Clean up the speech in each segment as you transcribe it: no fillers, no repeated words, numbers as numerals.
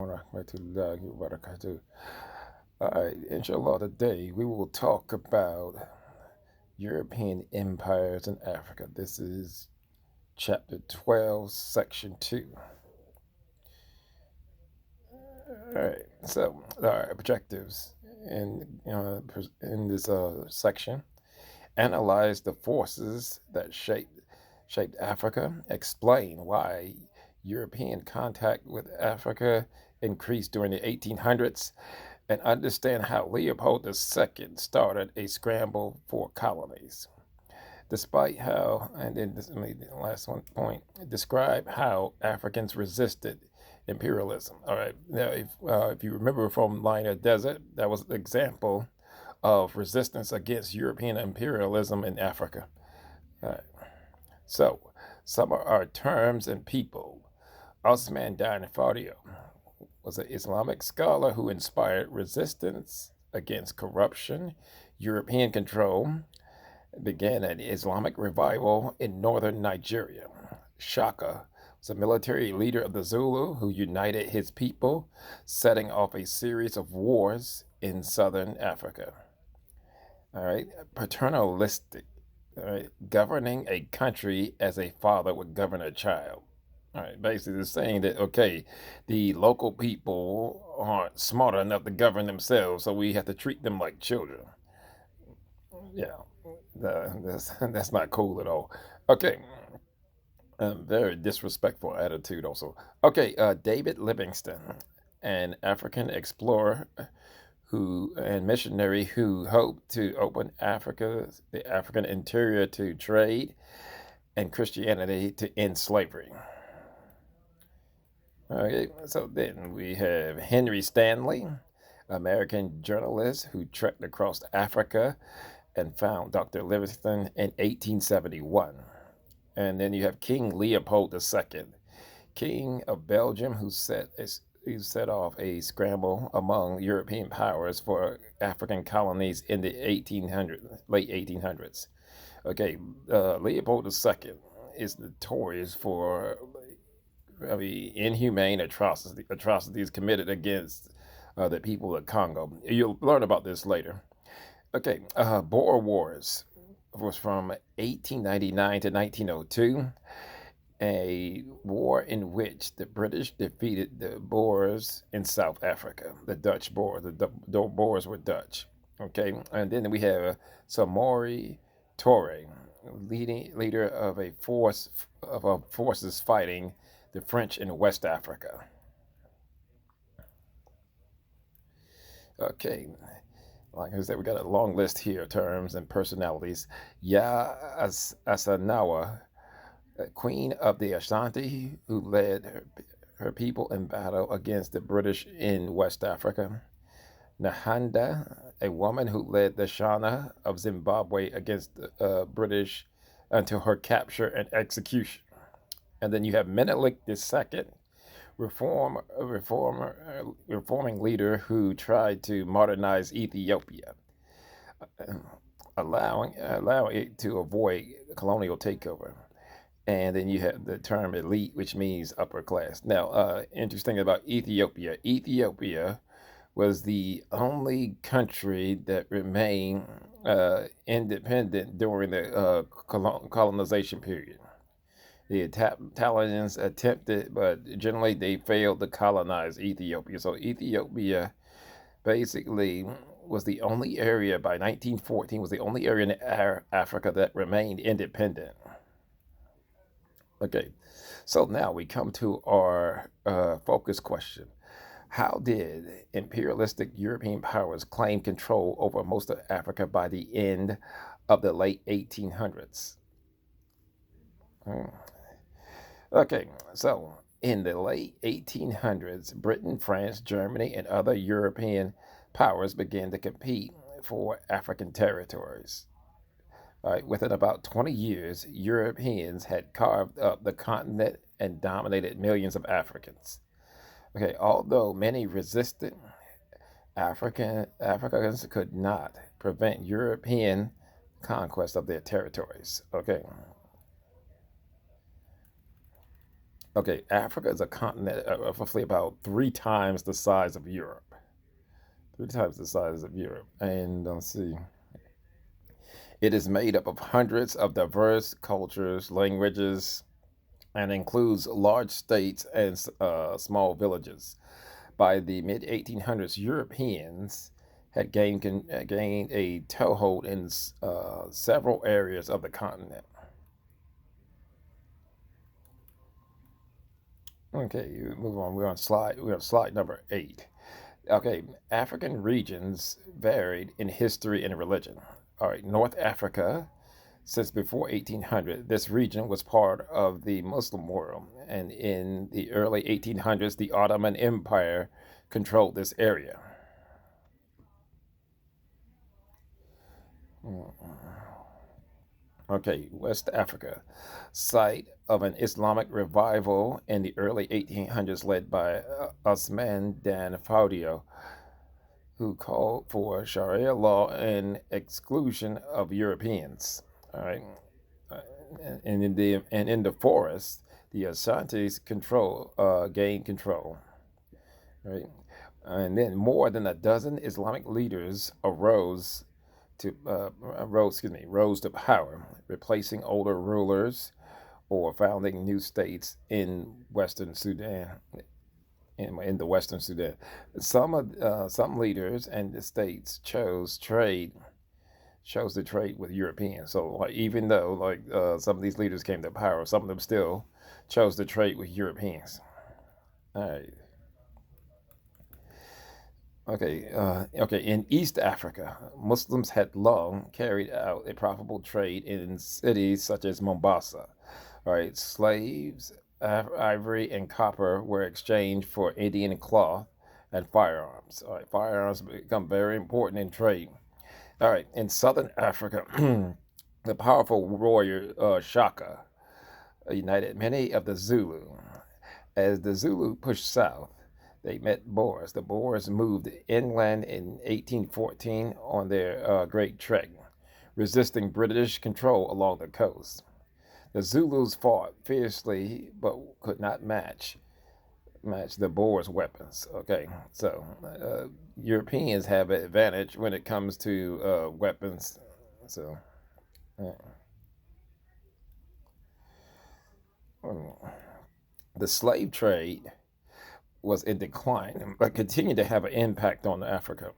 Warahmatullahi wabarakatuh. All right, inshallah, today we will talk about European empires in Africa. This is chapter 12, section 2. All right, so our objectives in this section analyze the forces that shaped Africa, explain why European contact with Africa increased during the 1800s, and understand how Leopold II started a scramble for colonies. Despite how, and then this the last one point, describe how Africans resisted imperialism. All right, now if you remember from Liner Desert, that was an example of resistance against European imperialism in Africa. All right. So, some of our terms and people. Osman Dan Fodio was an Islamic scholar who inspired resistance against corruption, European control, began an Islamic revival in northern Nigeria. Shaka was a military leader of the Zulu who united his people, setting off a series of wars in southern Africa. All right, paternalistic, all right, governing a country as a father would govern a child. All right, basically saying that, okay, the local people aren't smart enough to govern themselves, so we have to treat them like children. Yeah, that's not cool at all. Okay, very disrespectful attitude also. Okay, David Livingstone, an African explorer who and missionary who hoped to open the African interior to trade and Christianity to end slavery. Okay, so then we have Henry Stanley, American journalist who trekked across Africa and found Dr. Livingstone in 1871. And then you have King Leopold II, King of Belgium, who set off a scramble among European powers for African colonies in the late 1800s. Okay, Leopold II is notorious for, inhumane atrocities committed against the people of Congo. You'll learn about this later. Okay, Boer Wars was from 1899 to 1902, a war in which the British defeated the Boers in South Africa. The Dutch Boers, the Boers were Dutch. Okay, and then we have Samori Toure, leader of a forces fighting the French in West Africa. Okay, like I said, we got a long list here of terms and personalities. Ya Asanawa, queen of the Ashanti, who led her people in battle against the British in West Africa. Nahanda, a woman who led the Shana of Zimbabwe against the British until her capture and execution. And then you have Menelik II, reforming leader who tried to modernize Ethiopia, allowing it to avoid colonial takeover. And then you have the term elite, which means upper class. Now, interesting about Ethiopia. Ethiopia was the only country that remained independent during the colonization period. The Italians attempted, but generally they failed to colonize Ethiopia. So Ethiopia basically was the only area by 1914 was the only area in Africa that remained independent. Okay, so now we come to our focus question. How did imperialistic European powers claim control over most of Africa by the end of the late 1800s? Hmm. Okay, so in the late 1800s, Britain, France, Germany, and other European powers began to compete for African territories. All right, within about 20 years, Europeans had carved up the continent and dominated millions of Africans. Okay, although many resisted, Africans could not prevent European conquest of their territories. Okay, Okay, Africa is a continent roughly about 3 times the size of Europe. 3 times the size of Europe. And let's see. It is made up of hundreds of diverse cultures, languages, and includes large states and small villages. By the mid 1800s, Europeans had gained a toehold in several areas of the continent. Okay, move on. We're on slide number 8. Okay, African regions varied in history and religion. All right, North Africa, since before 1800, this region was part of the Muslim world, and in the early 1800s, the Ottoman Empire controlled this area. Okay, West Africa, site of an Islamic revival in the early 1800s led by Osman Dan Fodio, who called for Sharia law and exclusion of Europeans. All right, Uh, and in the forest, the Ashantis gained control. Right, and then more than a dozen Islamic leaders rose to power, replacing older rulers or founding new states in Western Sudan. In the Western Sudan, some leaders and the states chose to trade with Europeans. So, like, even though some of these leaders came to power, some of them still chose to trade with Europeans. All right. Okay. In East Africa, Muslims had long carried out a profitable trade in cities such as Mombasa. All right, slaves, ivory, and copper were exchanged for Indian cloth and firearms. All right, firearms become very important in trade. All right, in Southern Africa, the powerful warrior Shaka united many of the Zulu. As the Zulu pushed south, they met Boers. The Boers moved inland in 1814 on their Great Trek, resisting British control along the coast. The Zulus fought fiercely but could not match the Boers' weapons. Okay, so Europeans have an advantage when it comes to weapons. So, uh, the slave trade was in decline, but continued to have an impact on Africa.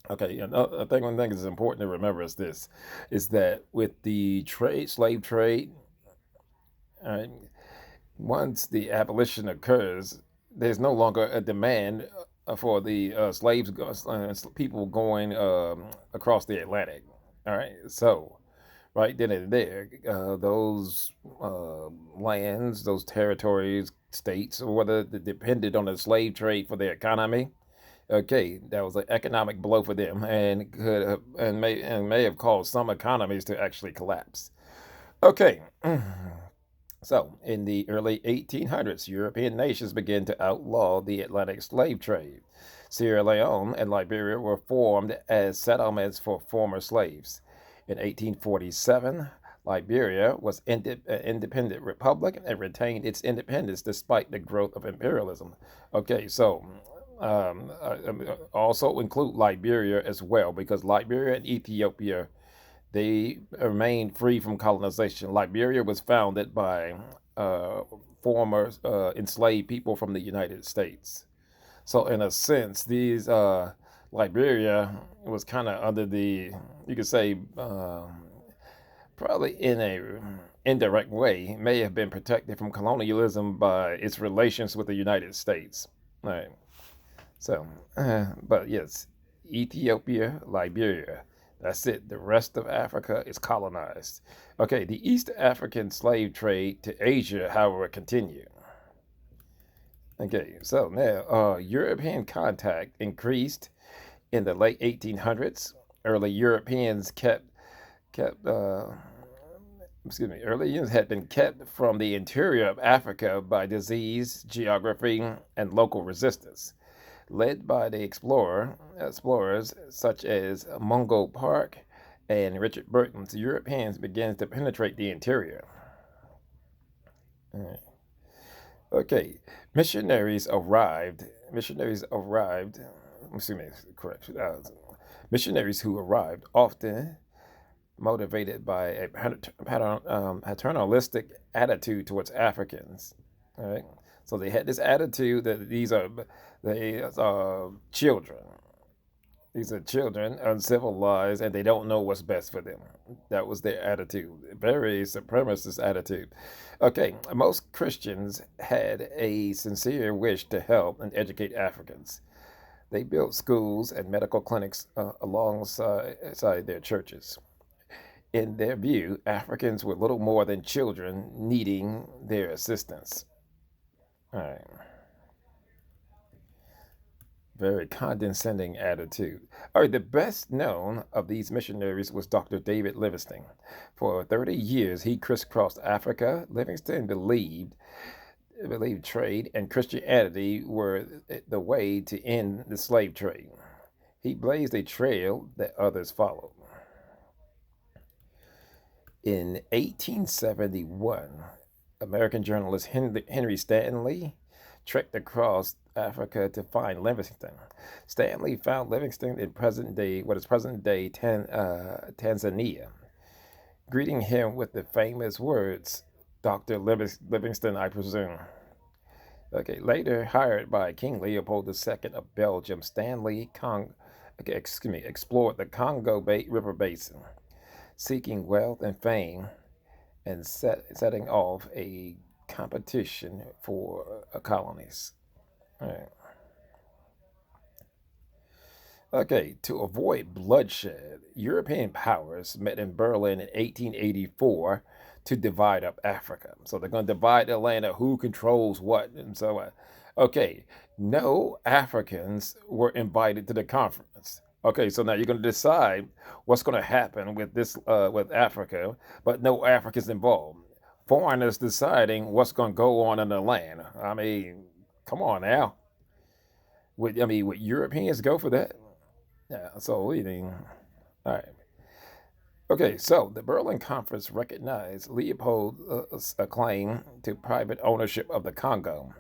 Okay, I think one thing that's important to remember is that with the slave trade, uh, once the abolition occurs, there's no longer a demand for the people going across the Atlantic. All right, so right then and there, those lands, those territories, states, or whether they depended on the slave trade for their economy. Okay, that was an economic blow for them, and could have, and may have caused some economies to actually collapse. Okay, so in the early 1800s, European nations began to outlaw the Atlantic slave trade. Sierra Leone and Liberia were formed as settlements for former slaves. In 1847, Liberia was an independent republic and retained its independence despite the growth of imperialism. Okay, so also include Liberia as well, because Liberia and Ethiopia, they remained free from colonization. Liberia was founded by former enslaved people from the United States. So, in a sense, these Liberia was kind of under you could say, probably in a indirect way, may have been protected from colonialism by its relations with the United States. All right. So, but yes, Ethiopia, Liberia. That's it. The rest of Africa is colonized. Okay, the East African slave trade to Asia, however, continued. Okay, so now European contact increased in the late 1800s. Early Europeans kept early Europeans had been kept from the interior of Africa by disease, geography, and local resistance. Led by the explorers such as Mungo Park and Richard Burton, the Europeans began to penetrate the interior. Okay, missionaries arrived. Missionaries arrived. Excuse me, correct. Missionaries who arrived often motivated by a paternalistic attitude towards Africans. All right, so they had this attitude that they are children. These are children, uncivilized, and they don't know what's best for them. That was their attitude. Very supremacist attitude. Okay, most Christians had a sincere wish to help and educate Africans. They built schools and medical clinics alongside their churches. In their view, Africans were little more than children needing their assistance. All right. Very condescending attitude. All right, the best known of these missionaries was Dr. David Livingstone. For 30 years, he crisscrossed Africa. Livingstone believed trade and Christianity were the way to end the slave trade. He blazed a trail that others followed. In 1871, American journalist Henry Stanley trekked across Africa to find Livingstone. Stanley found Livingstone in what is present day Tanzania, greeting him with the famous words, Dr. Livingstone, I presume. Okay, later hired by King Leopold II of Belgium, explored the Congo River Basin, seeking wealth and fame and setting off a competition for colonies. All right. Okay, to avoid bloodshed, European powers met in Berlin in 1884 to divide up Africa. So they're going to divide the land of who controls what and so on. Okay, no Africans were invited to the conference. Okay, so now you're going to decide what's going to happen with with Africa, but no Africans involved. Foreigners deciding what's going to go on in the land. I mean, come on now. Would Europeans go for that? Yeah, so leading. All right. Okay, so the Berlin Conference recognized Leopold's claim to private ownership of the Congo.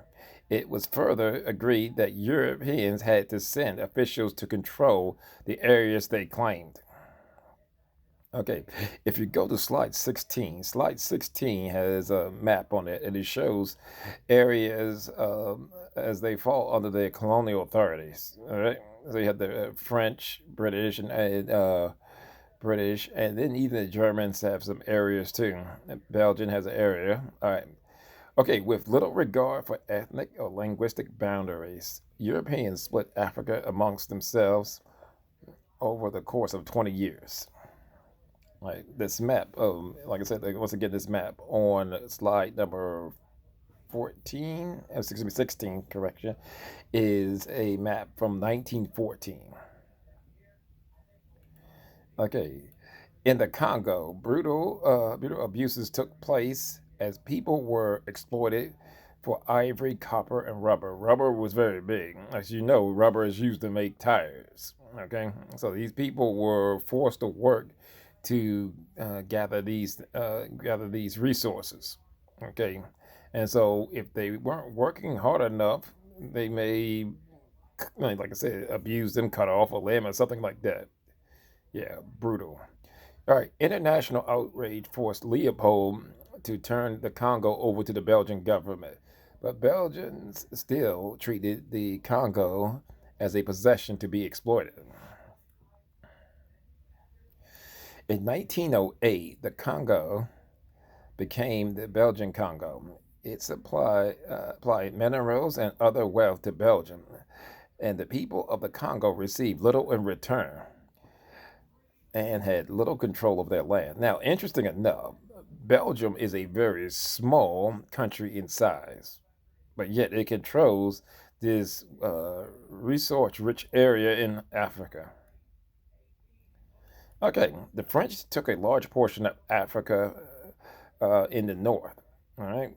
It was further agreed that Europeans had to send officials to control the areas they claimed. Okay, if you go to slide 16 has a map on it, and it shows areas as they fall under the colonial authorities. All right, so you have the French, British, and then even the Germans have some areas too. Belgium has an area. All right. Okay, with little regard for ethnic or linguistic boundaries, Europeans split Africa amongst themselves over the course of 20 years. Like this map, like I said, once again, this map on slide number 14, excuse me, 16, correction, is a map from 1914. Okay, in the Congo, brutal abuses took place as people were exploited for ivory, copper, and rubber. Rubber was very big. As you know, rubber is used to make tires. Okay, so these people were forced to work to gather these resources. Okay, and so if they weren't working hard enough, they may, like I said, abuse them, cut off a limb or something like that. Yeah, brutal. All right, international outrage forced Leopold to turn the Congo over to the Belgian government, but Belgians still treated the Congo as a possession to be exploited. In 1908, the Congo became the Belgian Congo. It applied minerals and other wealth to Belgium, and the people of the Congo received little in return and had little control of their land. Now, interesting enough, Belgium is a very small country in size, but yet it controls this resource rich area in Africa. Okay, the French took a large portion of Africa in the north. All right.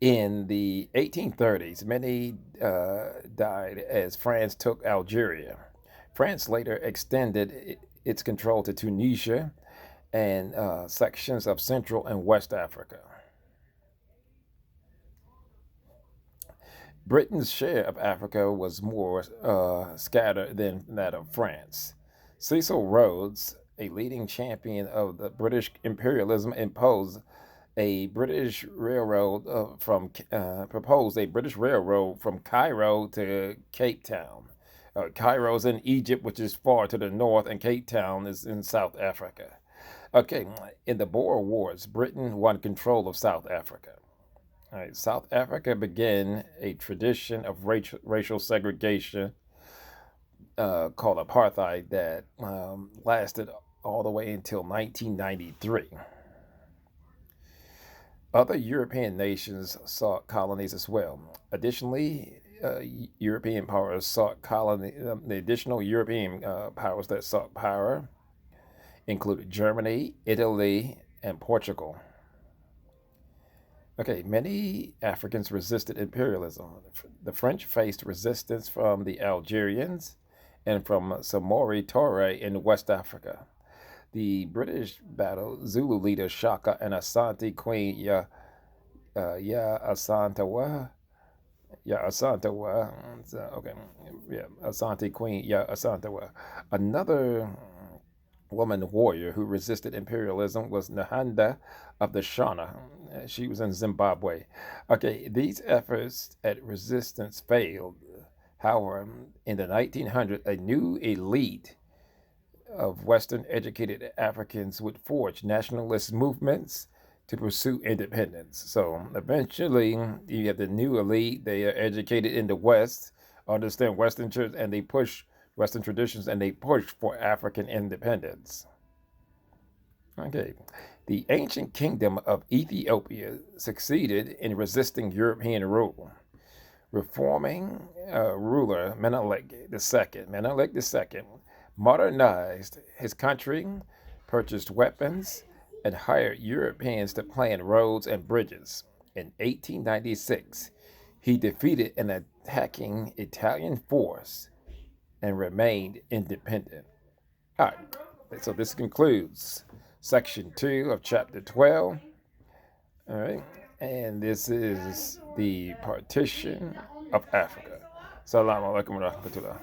In the 1830s, many died as France took Algeria. France later extended its control to Tunisia and sections of Central and West Africa. Britain's share of Africa was more scattered than that of France. Cecil Rhodes, a leading champion of the British imperialism, proposed a British railroad from Cairo to Cape Town. Cairo's in Egypt, which is far to the north, and Cape Town is in South Africa. Okay, in the Boer Wars, Britain won control of South Africa. All right, South Africa began a tradition of racial segregation called apartheid that lasted all the way until 1993. Other European nations sought colonies as well. Additionally, European powers sought the additional European powers that sought power included Germany, Italy, and Portugal. Okay, many Africans resisted imperialism. The French faced resistance from the Algerians and from Samori Touré in West Africa. The British battled Zulu leader Shaka and Asante Queen Asantewa. Asante Queen Asantewa. Another woman warrior who resisted imperialism was Nahanda of the Shona. She was in Zimbabwe. Okay, these efforts at resistance failed. However, in the 1900s, a new elite of Western educated Africans would forge nationalist movements to pursue independence. So eventually, you have the new elite. They are educated in the West, understand Western church, and they push Western traditions, and they push for African independence. Okay. The ancient kingdom of Ethiopia succeeded in resisting European rule. Reforming ruler Menelik II modernized his country, purchased weapons, and hired Europeans to plan roads and bridges. In 1896, he defeated an attacking Italian force and remained independent. All right, so this concludes section 2 of chapter 12. All right, and this is the partition of Africa. Assalamu alaikum wa rahmatullah.